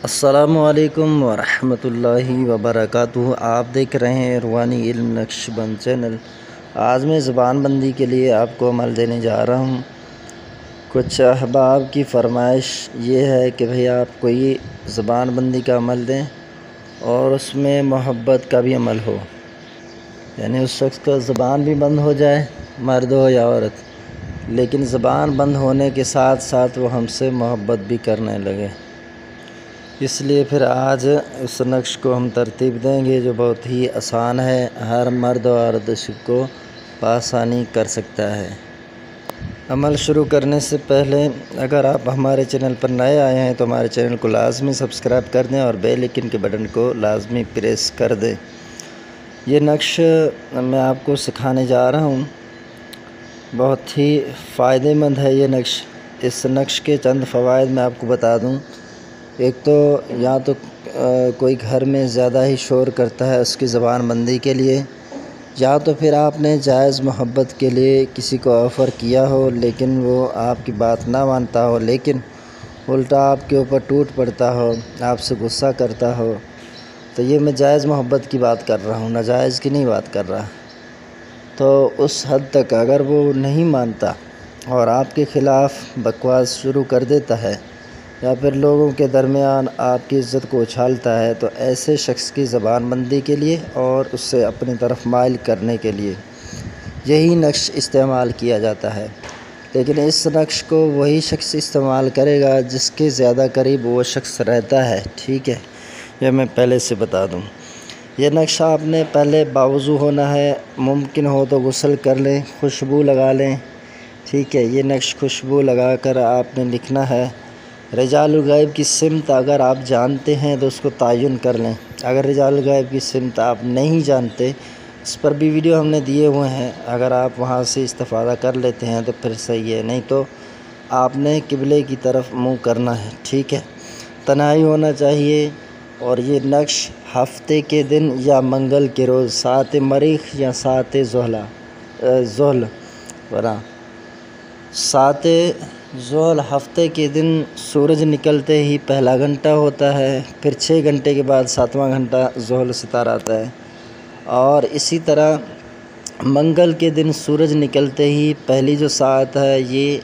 السلام ورحمۃ اللہ وبرکاتہ۔ آپ دیکھ رہے ہیں روحانی علم نقش بند چینل۔ آج میں زبان بندی کے لیے آپ کو عمل دینے جا رہا ہوں۔ کچھ احباب کی فرمائش یہ ہے کہ بھئی آپ کوئی زبان بندی کا عمل دیں اور اس میں محبت کا بھی عمل ہو، یعنی اس شخص کا زبان بھی بند ہو جائے، مرد ہو یا عورت، لیکن زبان بند ہونے کے ساتھ ساتھ وہ ہم سے محبت بھی کرنے لگے۔ اس لیے پھر آج اس نقش کو ہم ترتیب دیں گے جو بہت ہی آسان ہے، ہر مرد و عورت اس کو بآسانی کر سکتا ہے۔ عمل شروع کرنے سے پہلے اگر آپ ہمارے چینل پر نئے آئے ہیں تو ہمارے چینل کو لازمی سبسکرائب کر دیں اور بیل آئیکن کے بٹن کو لازمی پریس کر دیں۔ یہ نقش میں آپ کو سکھانے جا رہا ہوں، بہت ہی فائدہ مند ہے یہ نقش۔ اس نقش کے چند فوائد میں آپ کو بتا دوں۔ ایک تو یا تو کوئی گھر میں زیادہ ہی شور کرتا ہے، اس کی زبان بندی کے لیے، یا تو پھر آپ نے جائز محبت کے لیے کسی کو آفر کیا ہو لیکن وہ آپ کی بات نہ مانتا ہو، لیکن الٹا آپ کے اوپر ٹوٹ پڑتا ہو، آپ سے غصہ کرتا ہو، تو یہ میں جائز محبت کی بات کر رہا ہوں، ناجائز کی نہیں بات کر رہا۔ تو اس حد تک اگر وہ نہیں مانتا اور آپ کے خلاف بکواس شروع کر دیتا ہے یا پھر لوگوں کے درمیان آپ کی عزت کو اچھالتا ہے، تو ایسے شخص کی زبان بندی کے لیے اور اس سے اپنی طرف مائل کرنے کے لیے یہی نقش استعمال کیا جاتا ہے۔ لیکن اس نقش کو وہی شخص استعمال کرے گا جس کے زیادہ قریب وہ شخص رہتا ہے، ٹھیک ہے؟ یہ میں پہلے سے بتا دوں۔ یہ نقش آپ نے پہلے باوضو ہونا ہے، ممکن ہو تو غسل کر لیں، خوشبو لگا لیں، ٹھیک ہے؟ یہ نقش خوشبو لگا کر آپ نے لکھنا ہے۔ رجال الغیب کی سمت اگر آپ جانتے ہیں تو اس کو تعین کر لیں، اگر رجال الغیب کی سمت آپ نہیں جانتے، اس پر بھی ویڈیو ہم نے دیے ہوئے ہیں، اگر آپ وہاں سے استفادہ کر لیتے ہیں تو پھر صحیح ہے، نہیں تو آپ نے قبلے کی طرف منہ کرنا ہے، ٹھیک ہے؟ تنہائی ہونا چاہیے، اور یہ نقش ہفتے کے دن یا منگل کے روز ساعت مریخ یا ساعت ظہل ساعت ظہل ہفتے کے دن سورج نکلتے ہی پہلا گھنٹہ ہوتا ہے، پھر 6 گھنٹے کے بعد 7واں گھنٹہ ظہل ستارہ آتا ہے، اور اسی طرح منگل کے دن سورج نکلتے ہی پہلی جو ساعت ہے یہ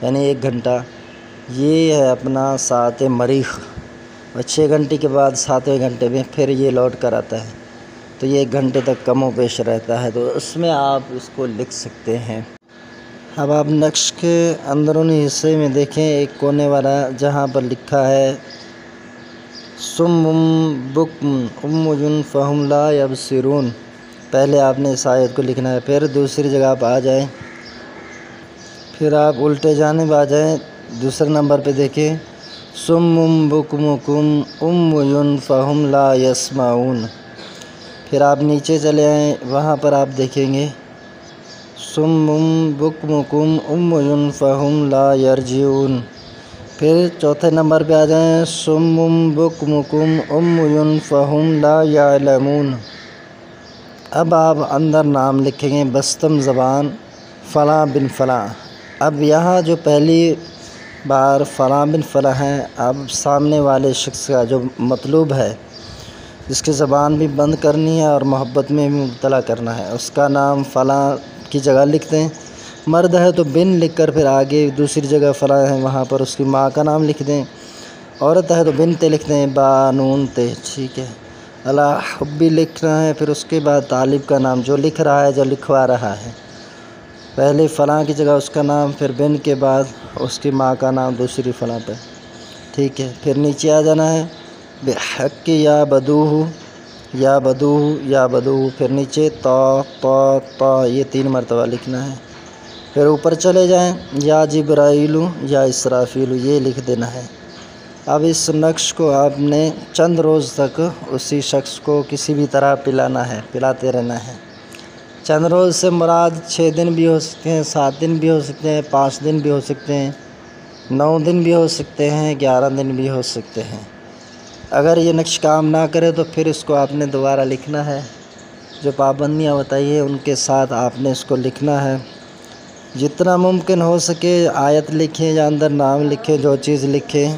یعنی 1 گھنٹہ، یہ ہے اپنا ساعت مریخ، اور 6 گھنٹے کے بعد 7ویں گھنٹے میں پھر یہ لوٹ کر آتا ہے، تو یہ 1 گھنٹے تک کم و بیش رہتا ہے، تو اس میں آپ اس کو لکھ سکتے ہیں۔ اب آپ نقش کے اندرونی حصے میں دیکھیں، ایک کونے والا جہاں پر لکھا ہے سم بکم عمي فهم لا يبصرون، پہلے آپ نے اس آیت کو لکھنا ہے، پھر دوسری جگہ آپ آ جائیں، پھر آپ الٹے جانب آ جائیں، دوسرے نمبر پہ دیکھیں سم بکم عمي فهم لا يسمعون، پھر آپ نیچے چلے آئیں، وہاں پر آپ دیکھیں گے سم بکم عمي فهم لا يرجعون، پھر چوتھے نمبر پہ آ جائیں سم بکم عمي فهم لا يعلمون۔ اب آپ اندر نام لکھیں گے بستم زبان فلاں بن فلاں۔ اب یہاں جو پہلی بار فلاں بن فلاں ہیں، اب سامنے والے شخص کا جو مطلوب ہے، جس کی زبان بھی بند کرنی ہے اور محبت میں بھی مبتلا کرنا ہے، اس کا نام فلاں کی جگہ لکھ دیں، مرد ہے تو بن لکھ کر پھر آگے دوسری جگہ فلاں ہے وہاں پر اس کی ماں کا نام لکھ دیں، عورت ہے تو بنت لکھ دیں، بانون تے، ٹھیک ہے؟ اللہ حبی لکھنا ہے، پھر اس کے بعد طالب کا نام جو لکھ رہا ہے، جو لکھوا رہا ہے، پہلے فلاں کی جگہ اس کا نام، پھر بن کے بعد اس کی ماں کا نام دوسری فلاں پہ، ٹھیک ہے؟ پھر نیچے آ جانا ہے بحق یا بدوہ یا بدوہ یا بدوہ، پھر نیچے تا یہ 3 مرتبہ لکھنا ہے، پھر اوپر چلے جائیں یا جبرائیل یا اسرافیل، یہ لکھ دینا ہے۔ اب اس نقش کو آپ نے چند روز تک اسی شخص کو کسی بھی طرح پلانا ہے، پلاتے رہنا ہے۔ چند روز سے مراد 6 دن بھی ہو سکتے ہیں، 7 دن بھی ہو سکتے ہیں، 5 دن بھی ہو سکتے ہیں، 9 دن بھی ہو سکتے ہیں، 11 دن بھی ہو سکتے ہیں۔ اگر یہ نقش کام نہ کرے تو پھر اس کو آپ نے دوبارہ لکھنا ہے، جو پابندیاں بتائی ہیں ان کے ساتھ آپ نے اس کو لکھنا ہے۔ جتنا ممکن ہو سکے آیت لکھیں یا اندر نام لکھیں، جو چیز لکھیں،